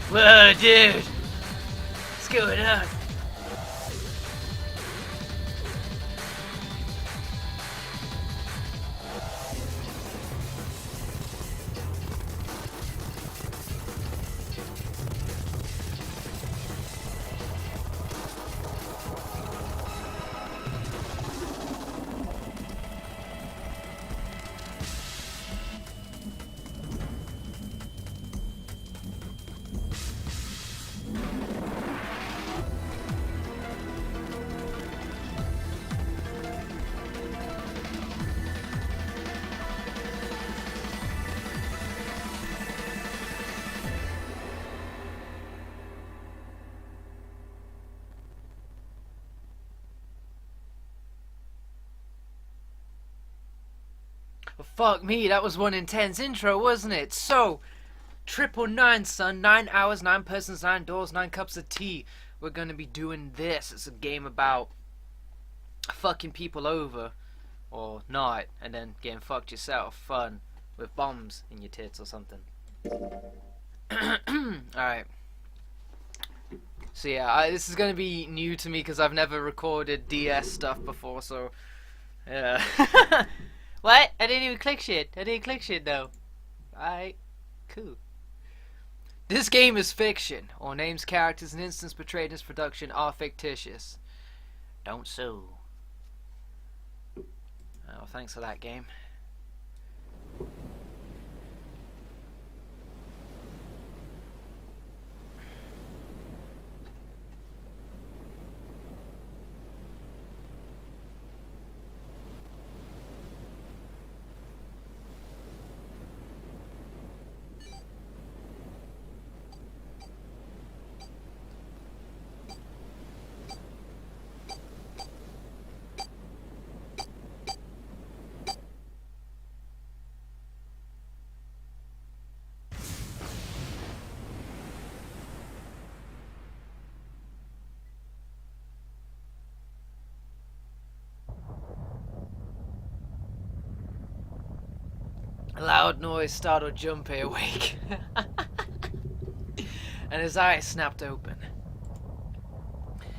Whoa, dude! What's going on? Well, fuck me, that was one intense intro, wasn't it? So, 999, son. 9 hours, 9 persons, 9 doors, 9 cups of tea. We're gonna be doing this. It's a game about fucking people over, or not, and then getting fucked yourself. Fun. With bombs in your tits or something. Alright. So yeah, this is gonna be new to me because I've never recorded DS stuff before, so... Yeah. What? I didn't even click shit. I didn't click shit though. Alright. Cool. This game is fiction. All names, characters, and instances portrayed in this production are fictitious. Don't sue. Oh, thanks for that, game. A loud noise startled Junpei awake, and his eyes snapped open.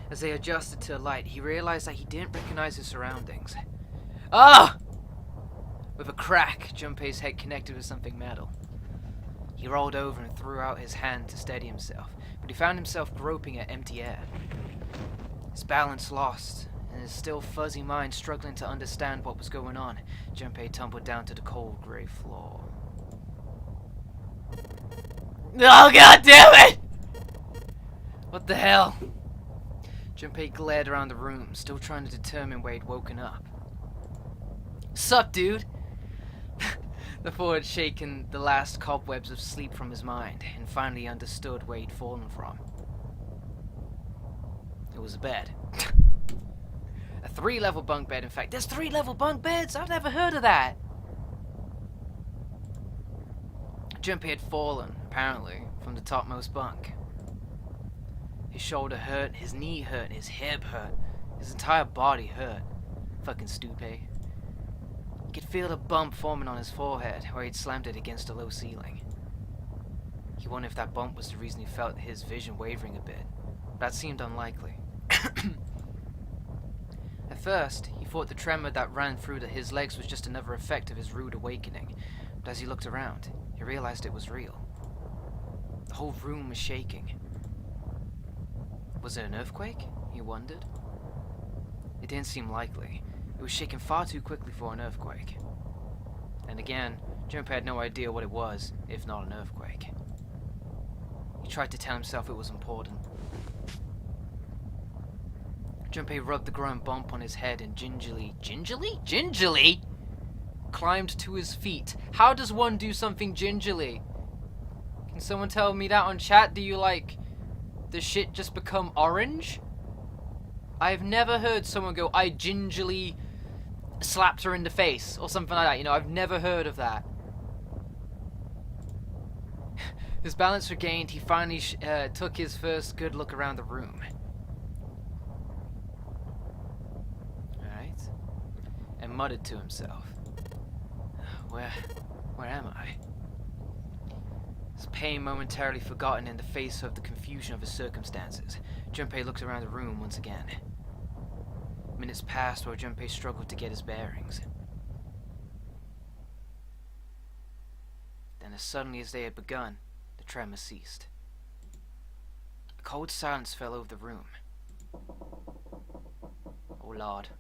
As they adjusted to the light, he realized that he didn't recognize his surroundings. Ah! With a crack, Junpei's head connected with something metal. He rolled over and threw out his hand to steady himself, but he found himself groping at empty air. His balance lost, and his still fuzzy mind struggling to understand what was going on, Junpei tumbled down to the cold grey floor. Oh, god damn it! What the hell? Junpei glared around the room, still trying to determine where he'd woken up. Sup, dude? The thought had shaken the last cobwebs of sleep from his mind, and finally understood where he'd fallen from. It was a bed. A 3-level bunk bed, in fact. There's 3-level bunk beds? I've never heard of that. Junpei had fallen, apparently, from the topmost bunk. His shoulder hurt, his knee hurt, his hip hurt. His entire body hurt. Fucking stupid. He could feel a bump forming on his forehead, where he'd slammed it against a low ceiling. He wondered if that bump was the reason he felt his vision wavering a bit. That seemed unlikely. At first, he thought the tremor that ran through his legs was just another effect of his rude awakening, but as he looked around, he realized it was real. The whole room was shaking. Was it an earthquake? He wondered. It didn't seem likely. It was shaking far too quickly for an earthquake. And again, Junpei had no idea what it was, if not an earthquake. He tried to tell himself it was important. Junpei rubbed the growing bump on his head and gingerly climbed to his feet. How does one do something gingerly? Can someone tell me that on chat? Do you the shit just become orange? I've never heard someone go, I gingerly slapped her in the face, or something like that. You know, I've never heard of that. His balance regained, he finally took his first good look around the room. Alright. And muttered to himself. Where am I? His pain momentarily forgotten in the face of the confusion of his circumstances, Junpei looked around the room once again. Minutes passed while Junpei struggled to get his bearings. Then as suddenly as they had begun, the tremor ceased. A cold silence fell over the room. Oh Lord.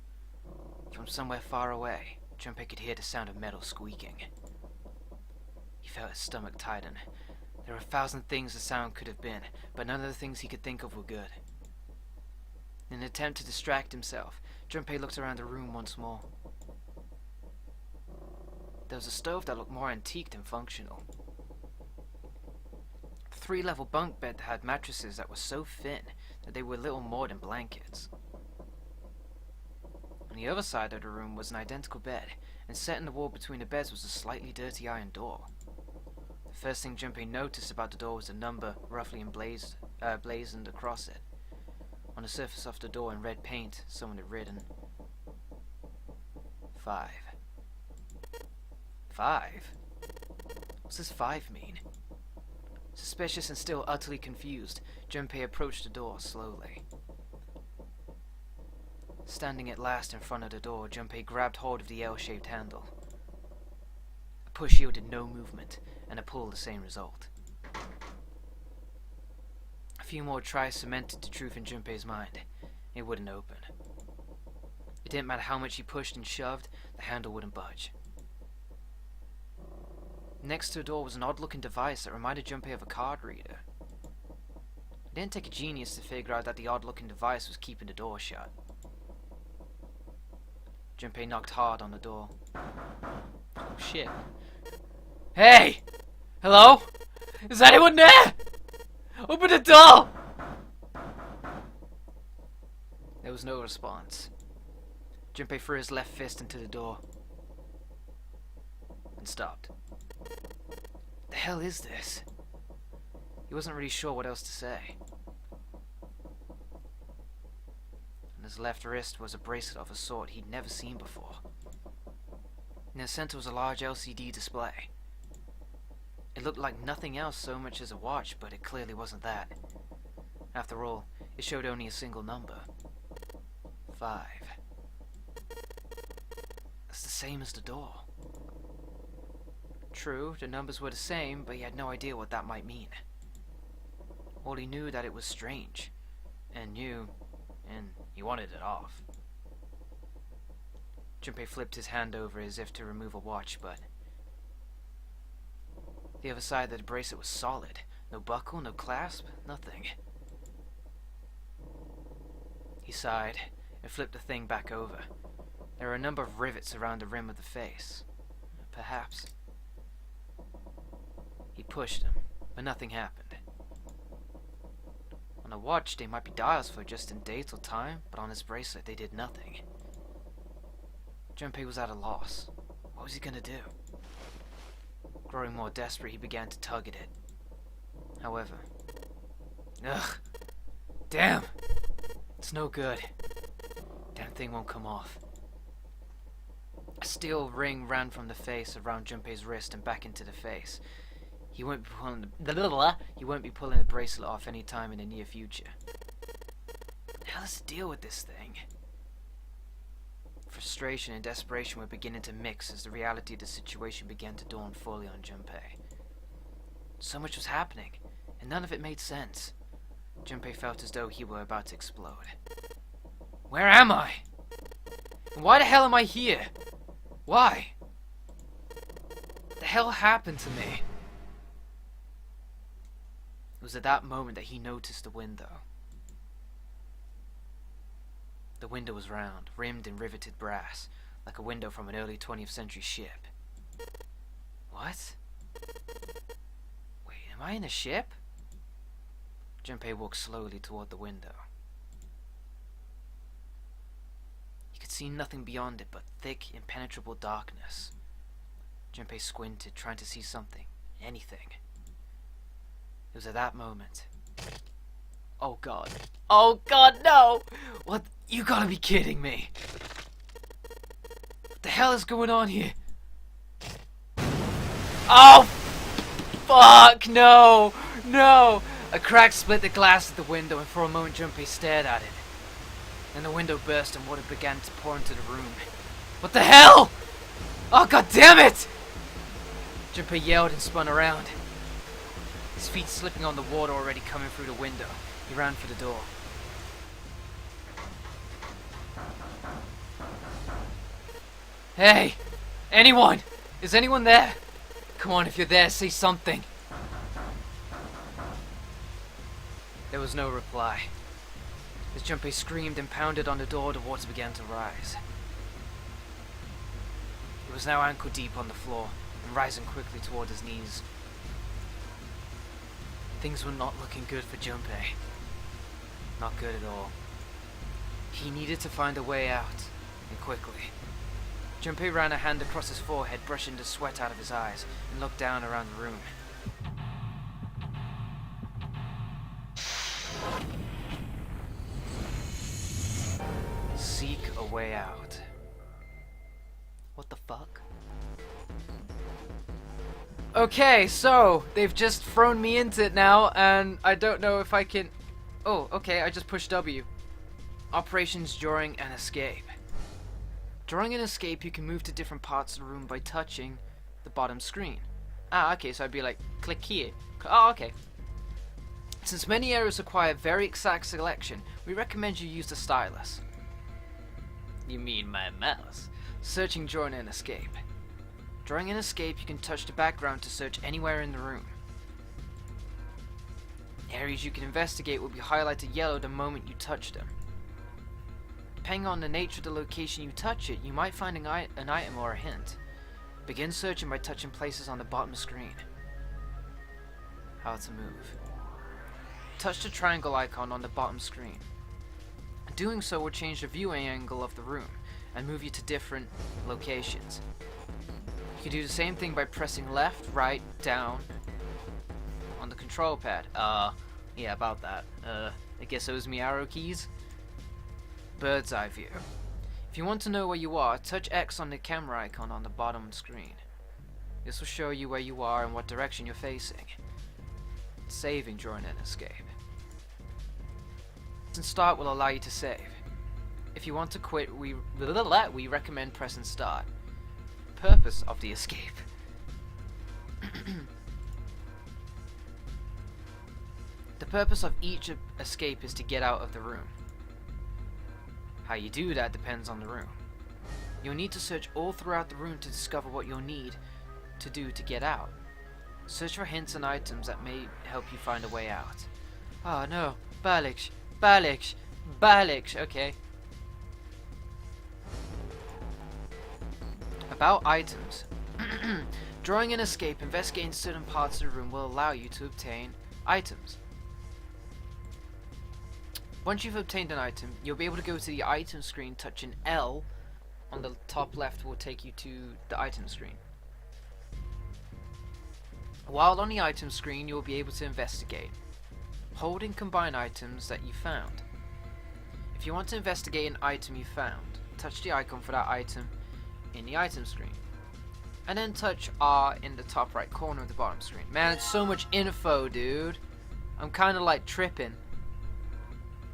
From somewhere far away, Junpei could hear the sound of metal squeaking. He felt his stomach tighten. There were 1,000 things the sound could have been, but none of the things he could think of were good. In an attempt to distract himself, Junpei looked around the room once more. There was a stove that looked more antique than functional. The 3-level bunk bed had mattresses that were so thin that they were little more than blankets. On the other side of the room was an identical bed, and set in the wall between the beds was a slightly dirty iron door. The first thing Junpei noticed about the door was a number roughly blazoned across it. On the surface of the door in red paint, someone had written 5. 5? What does 5 mean? Suspicious and still utterly confused, Junpei approached the door slowly. Standing at last in front of the door, Junpei grabbed hold of the L-shaped handle. A push yielded no movement, and a pull the same result. A few more tries cemented the truth in Junpei's mind. It wouldn't open. It didn't matter how much he pushed and shoved, the handle wouldn't budge. Next to the door was an odd-looking device that reminded Junpei of a card reader. It didn't take a genius to figure out that the odd-looking device was keeping the door shut. Junpei knocked hard on the door. Oh shit. Hey! Hello? Is anyone there? Open the door! There was no response. Junpei threw his left fist into the door and stopped. The hell is this? He wasn't really sure what else to say. On his left wrist was a bracelet of a sort he'd never seen before. In the center was a large LCD display. It looked like nothing else so much as a watch, but it clearly wasn't that. After all, it showed only a single number. 5. That's the same as the door. True, the numbers were the same, but he had no idea what that might mean. All he knew that it was strange, and he wanted it off. Junpei flipped his hand over as if to remove a watch, but the other side of the bracelet was solid. No buckle, no clasp, nothing. He sighed and flipped the thing back over. There were a number of rivets around the rim of the face. Perhaps. He pushed them, but nothing happened. On a watch, they might be dials for adjusting dates or time, but on his bracelet, they did nothing. Junpei was at a loss. What was he gonna do? Growing more desperate, he began to tug at it. However... Ugh! Damn! It's no good. Damn thing won't come off. A steel ring ran from the face around Junpei's wrist and back into the face. He won't be pulling the bracelet off any time in the near future. How does he deal with this thing? Frustration and desperation were beginning to mix as the reality of the situation began to dawn fully on Junpei. So much was happening, and none of it made sense. Junpei felt as though he were about to explode. Where am I? And why the hell am I here? Why? What the hell happened to me? It was at that moment that he noticed the window. The window was round, rimmed in riveted brass, like a window from an early 20th century ship. What? Wait, am I in a ship? Junpei walked slowly toward the window. He could see nothing beyond it but thick, impenetrable darkness. Junpei squinted, trying to see something, anything. It was at that moment. Oh god. Oh god, no! What? You gotta be kidding me! What the hell is going on here? Oh! Fuck! No! No! A crack split the glass of the window, and for a moment Junpei stared at it. Then the window burst and water began to pour into the room. What the hell? Oh, god damn it! Junpei yelled and spun around. His feet slipping on the water already coming through the window. He ran for the door. Hey! Anyone! Is anyone there? Come on, if you're there, say something. There was no reply. As Junpei screamed and pounded on the door, the water began to rise. It was now ankle deep on the floor, and rising quickly toward his knees. Things were not looking good for Junpei. Not good at all. He needed to find a way out, and quickly. Junpei ran a hand across his forehead, brushing the sweat out of his eyes, and looked down around the room. Seek a way out. What the fuck? Okay, so they've just thrown me into it now, and I don't know if I can... Oh, okay, I just pushed W. Operations during an escape. During an escape, you can move to different parts of the room by touching the bottom screen. Ah, okay, so I'd be like, click here. Oh, okay. Since many areas require very exact selection, we recommend you use the stylus. You mean my mouse? Searching during an escape. During an escape, you can touch the background to search anywhere in the room. Areas you can investigate will be highlighted yellow the moment you touch them. Depending on the nature of the location you touch it, you might find an item or a hint. Begin searching by touching places on the bottom screen. How to move. Touch the triangle icon on the bottom screen. Doing so will change the viewing angle of the room and move you to different locations. You can do the same thing by pressing left, right, down on the control pad. Yeah, about that. I guess those are my arrow keys. Bird's eye view. If you want to know where you are, touch X on the camera icon on the bottom screen. This will show you where you are and what direction you're facing. Saving during an escape. And start will allow you to save. If you want to quit, we recommend pressing start. Purpose of the escape. The purpose of each escape is to get out of the room. How you do that depends on the room. You'll need to search all throughout the room to discover what you'll need to do to get out. Search for hints and items that may help you find a way out. Oh no, Balich, Balich, Balich, okay. About items. During an escape, investigating certain parts of the room will allow you to obtain items. Once you've obtained an item, you'll be able to go to the item screen. Touching L on the top left will take you to the item screen. While on the item screen, you'll be able to investigate. Hold and combine items that you found. If you want to investigate an item you found, touch the icon for that item in the item screen. And then touch R in the top right corner of the bottom screen. Man, it's so much info, dude. I'm kind of like tripping.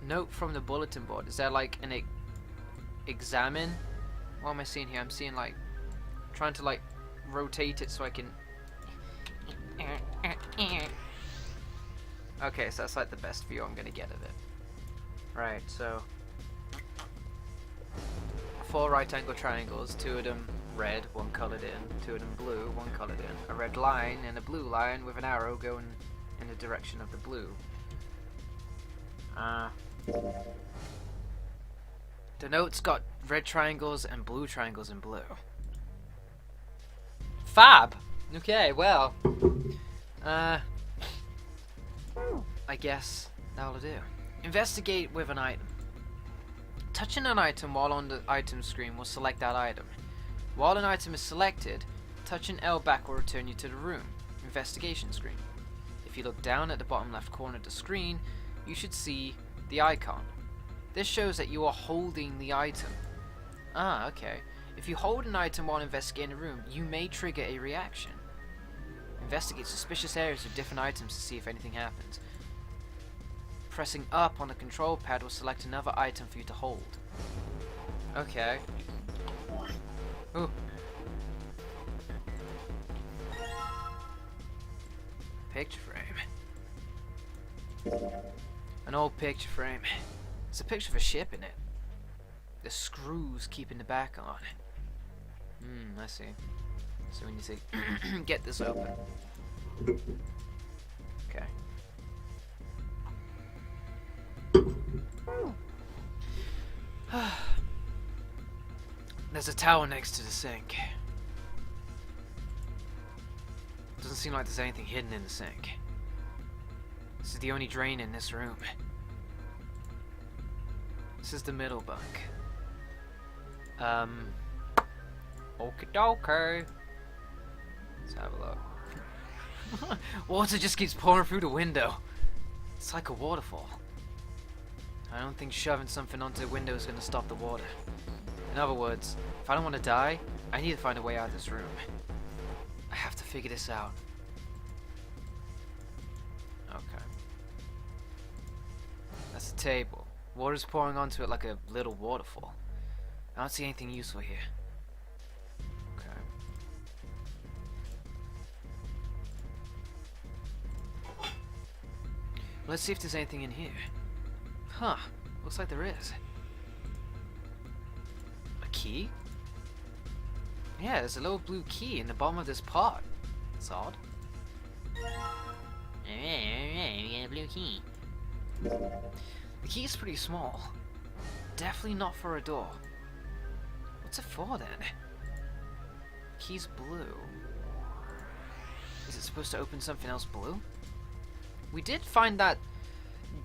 Note from the bulletin board. Is that like an examine? What am I seeing here? I'm seeing like trying to like rotate it so I can. Okay, so that's like the best view I'm gonna get of it. Right, so 4 right angle triangles, 2 of them red, 1 colored in, 2 of them blue, 1 colored in, a red line and a blue line with an arrow going in the direction of the blue. The note's got red triangles and blue triangles in blue. Fab! Okay, well, I guess that'll do. Investigate with an item. Touching an item while on the item screen will select that item. While an item is selected, touching L back will return you to the room investigation screen. If you look down at the bottom left corner of the screen, you should see the icon. This shows that you are holding the item. Ah, okay. If you hold an item while investigating a room, you may trigger a reaction. Investigate suspicious areas with different items to see if anything happens. Pressing up on the control pad will select another item for you to hold. Okay. Ooh. Picture frame. An old picture frame. It's a picture of a ship in it. The screws keeping the back on. I see. So when you say, get this open. Okay. There's a towel next to the sink. Doesn't seem like there's anything hidden in the sink. This is the only drain in this room. This is the middle bunk. Okie dokie. Let's have a look. Water just keeps pouring through the window. It's like a waterfall. I don't think shoving something onto the window is going to stop the water. In other words, if I don't want to die, I need to find a way out of this room. I have to figure this out. Okay. That's the table. Water's pouring onto it like a little waterfall. I don't see anything useful here. Okay. Let's see if there's anything in here. Huh. Looks like there is. A key? Yeah, there's a little blue key in the bottom of this pot. That's odd. Alright, we got a blue key. The key's pretty small. Definitely not for a door. What's it for then? Key's blue. Is it supposed to open something else blue? We did find that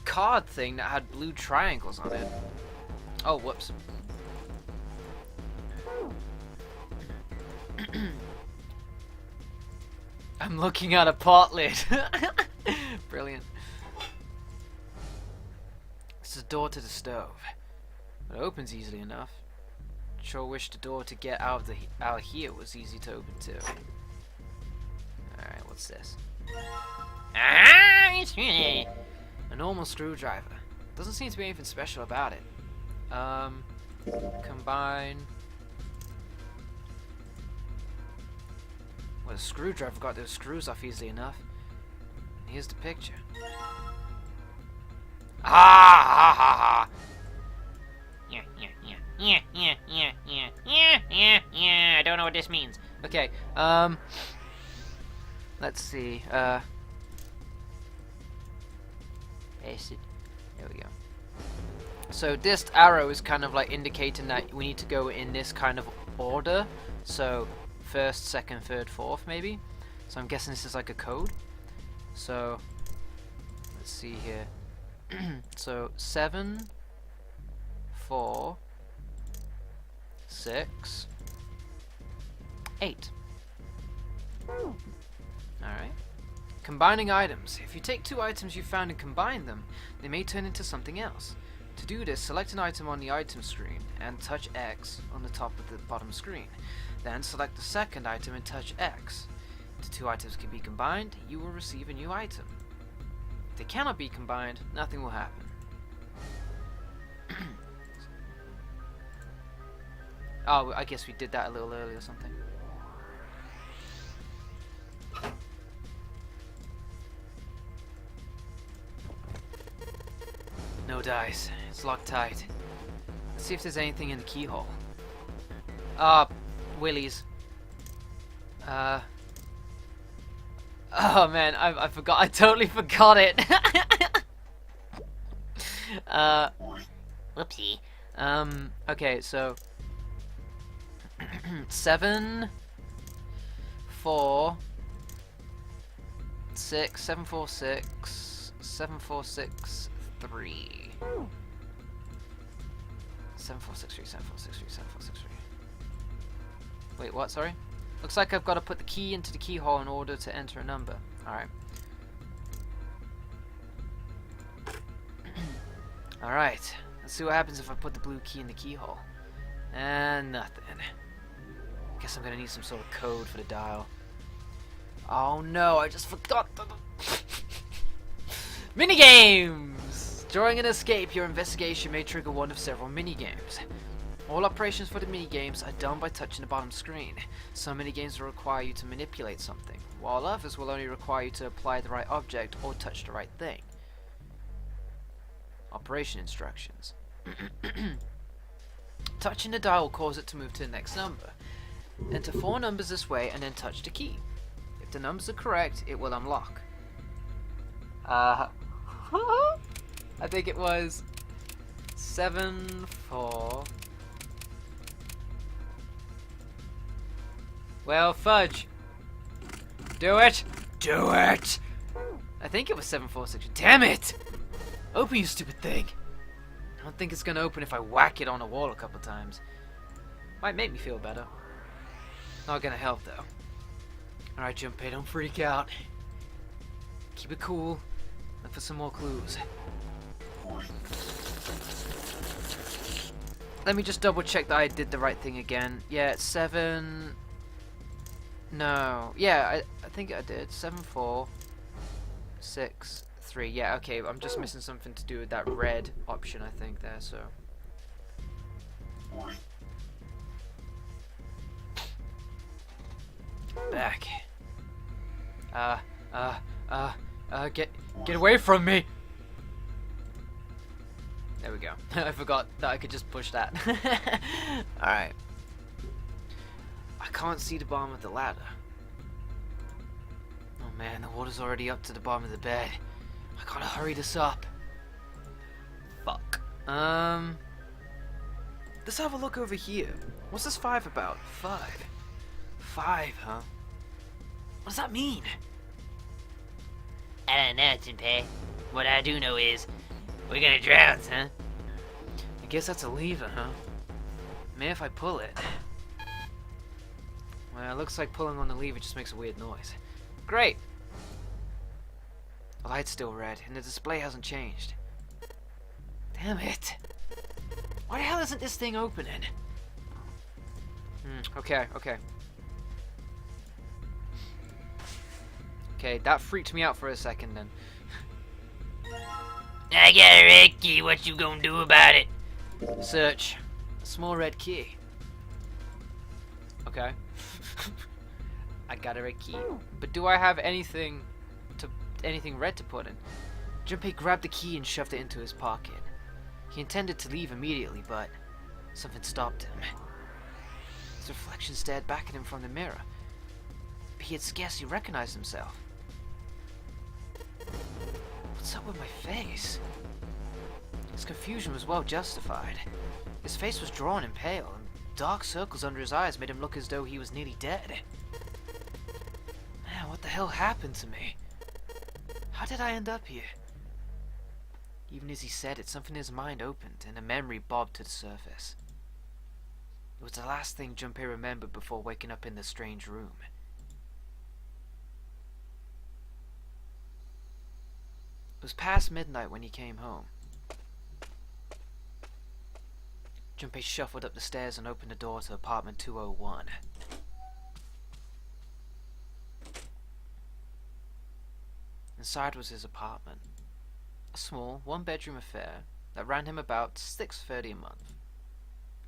card thing that had blue triangles on it. Oh, whoops. I'm looking at a pot lid. Brilliant. It's a door to the stove. It opens easily enough. Sure wish the door to get out here was easy to open too. Alright, what's this? Ah, it's really. A normal screwdriver. Doesn't seem to be anything special about it. Combine. Well, the screwdriver got those screws off easily enough. Here's the picture. Ah ha ha ha. Yeah. I don't know what this means. Okay, let's see, Acid. there we go. So this arrow is kind of like indicating that we need to go in this kind of order. So first, second, third, fourth, maybe. So I'm guessing this is like a code. So let's see here. So 7, 4, 6, 8. Alright. Combining items. If you take two items you found and combine them, they may turn into something else. To do this, select an item on the item screen and touch X on the top of the bottom screen. Then select the second item and touch X. If the two items can be combined, you will receive a new item. If they cannot be combined, nothing will happen. Oh, I guess we did that a little earlier or something. No dice. It's locked tight. Let's see if there's anything in the keyhole. Ah, willies. Oh man, I forgot. I totally forgot it. Whoopsie. Okay, so 7, 4, 6, 7, 4, 6, 7, 4, 6, 3. 7, 4, 6, 3, 7, 4, 6, 3, 7, 4, 6, 3. Wait, what? Sorry? Looks like I've got to put the key into the keyhole in order to enter a number. Alright. Alright. Let's see what happens if I put the blue key in the keyhole. And nothing. Guess I'm gonna need some sort of code for the dial. Oh no, I just forgot the... Minigames! During an escape, your investigation may trigger one of several minigames. All operations for the minigames are done by touching the bottom screen. Some minigames will require you to manipulate something, while others will only require you to apply the right object or touch the right thing. Operation instructions. Touching the dial will cause it to move to the next number. Enter 4 numbers this way and then touch the key. If the numbers are correct, it will unlock. I think it was 7, 4. Well, fudge. Do it! Do it! I think it was 746. Damn it! Open, you stupid thing! I don't think it's gonna open if I whack it on a wall a couple times. Might make me feel better. Not gonna help though. Alright, Junpei, don't freak out. Keep it cool. Look for some more clues. Let me just double check that I did the right thing again. Yeah, it's 7... No. Yeah, I think I did. 7, 4, 6, 3. Yeah, okay, I'm just missing something to do with that red option, I think, there, so... Back. Get away from me! There we go. I forgot that I could just push that. Alright. I can't see the bottom of the ladder. Oh man, the water's already up to the bottom of the bed. I gotta hurry this up. Fuck. Let's have a look over here. What's this 5 about? 5. 5, huh? What does that mean? I don't know, Junpei. What I do know is, we're gonna drown, huh? I guess that's a lever, huh? Maybe if I pull it. Well, it looks like pulling on the lever just makes a weird noise. Great! The light's still red, and the display hasn't changed. Damn it! Why the hell isn't this thing opening? Okay. Okay, that freaked me out for a second then. I got a red key, what you gonna do about it? Search. A small red key. Okay. I got a red key. But do I have anything red to put in? Junpei grabbed the key and shoved it into his pocket. He intended to leave immediately, but something stopped him. His reflection stared back at him from the mirror. But he had scarcely recognized himself. What's up with my face? His confusion was well justified. His face was drawn and pale, and dark circles under his eyes made him look as though he was nearly dead. Man, what the hell happened to me? How did I end up here? Even as he said it, something in his mind opened, and a memory bobbed to the surface. It was the last thing Junpei remembered before waking up in the strange room. It was past midnight when he came home. Junpei shuffled up the stairs and opened the door to apartment 201. Inside was his apartment. A small, one-bedroom affair that ran him about $630 a month.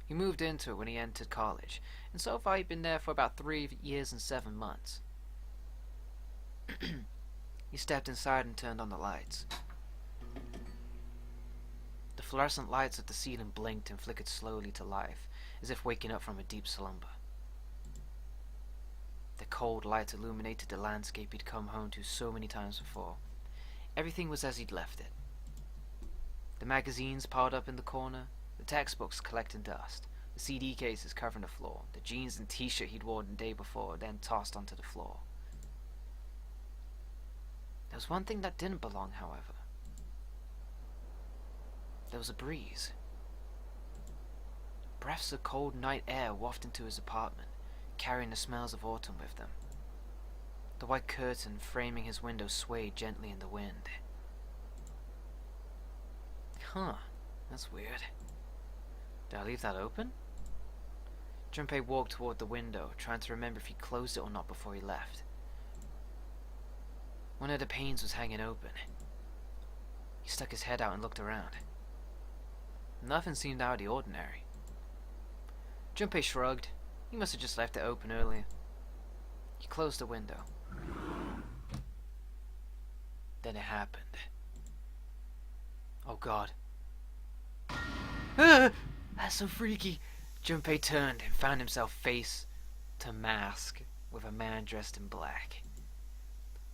He moved into it when he entered college, and so far he'd been there for about 3 years and 7 months. He stepped inside and turned on the lights. The fluorescent lights at the ceiling blinked and flickered slowly to life, as if waking up from a deep slumber. The cold light illuminated the landscape he'd come home to so many times before. Everything was as he'd left it. The magazines piled up in the corner, the textbooks collecting dust, the CD cases covering the floor, the jeans and t-shirt he'd worn the day before, then tossed onto the floor. There was one thing that didn't belong, however. There was a breeze. Breaths of cold night air wafted into his apartment, carrying the smells of autumn with them. The white curtain framing his window swayed gently in the wind. Huh, that's weird. Did I leave that open? Junpei walked toward the window, trying to remember if he closed it or not before he left. One of the panes was hanging open. He stuck his head out and looked around. Nothing seemed out of the ordinary. Junpei shrugged. He must have just left it open earlier. He closed the window. Then it happened. Oh god. Ah, that's so freaky. Junpei turned and found himself face to mask with a man dressed in black.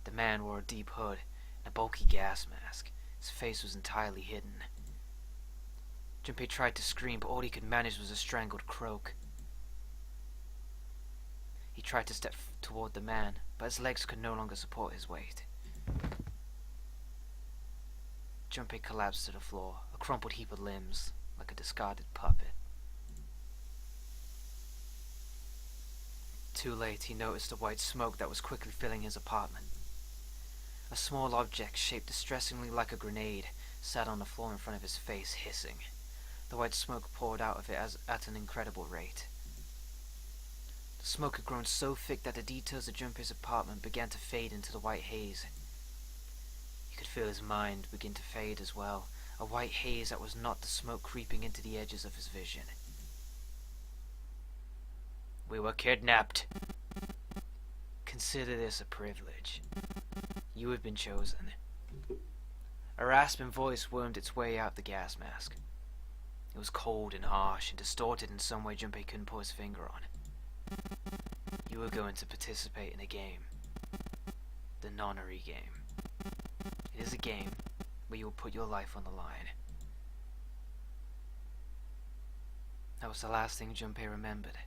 The man wore a deep hood and a bulky gas mask. His face was entirely hidden. Junpei tried to scream, but all he could manage was a strangled croak. He tried to step toward the man, but his legs could no longer support his weight. Junpei collapsed to the floor, a crumpled heap of limbs, like a discarded puppet. Too late, he noticed the white smoke that was quickly filling his apartment. A small object, shaped distressingly like a grenade, sat on the floor in front of his face, hissing. The white smoke poured out of it at an incredible rate. The smoke had grown so thick that the details of Junpei's apartment began to fade into the white haze. He could feel his mind begin to fade as well, a white haze that was not the smoke creeping into the edges of his vision. We were kidnapped. Consider this a privilege. You have been chosen. A rasping voice wormed its way out the gas mask. It was cold and harsh and distorted in some way Junpei couldn't put his finger on. You are going to participate in a game. The nonary game. It is a game where you will put your life on the line. That was the last thing Junpei remembered.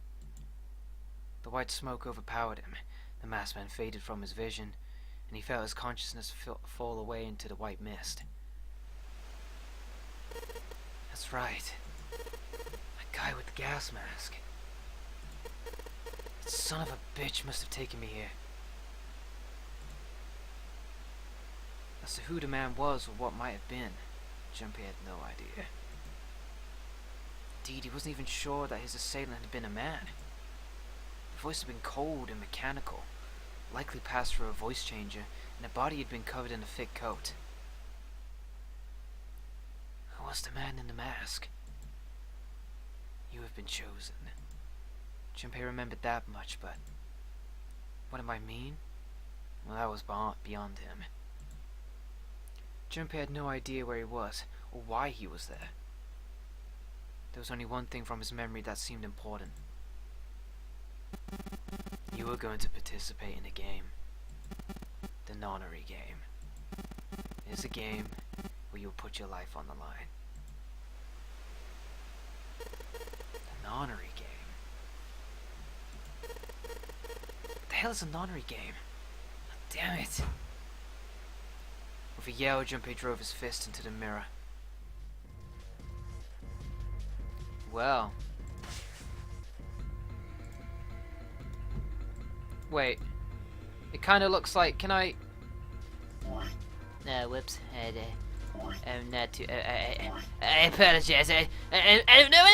The white smoke overpowered him. The masked man faded from his vision, and he felt his consciousness fall away into the white mist. That's right. That guy with the gas mask. That son of a bitch must have taken me here. As to who the man was or what might have been, Junpei had no idea. Indeed, he wasn't even sure that his assailant had been a man. The voice had been cold and mechanical, likely passed through a voice changer, and the body had been covered in a thick coat. Who was the man in the mask? You have been chosen. Junpei remembered that much, but what it might mean? Well, that was beyond him. Junpei had no idea where he was, or why he was there. There was only one thing from his memory that seemed important. You are going to participate in a game. The nonary game. It is a game where you will put your life on the line. The nonary game. What the hell is a nonary game? Damn it! With a yell, Junpei drove his fist into the mirror. Well. Wait. It kind of looks like, can I... Whoops. I'm not too... I apologize. I don't know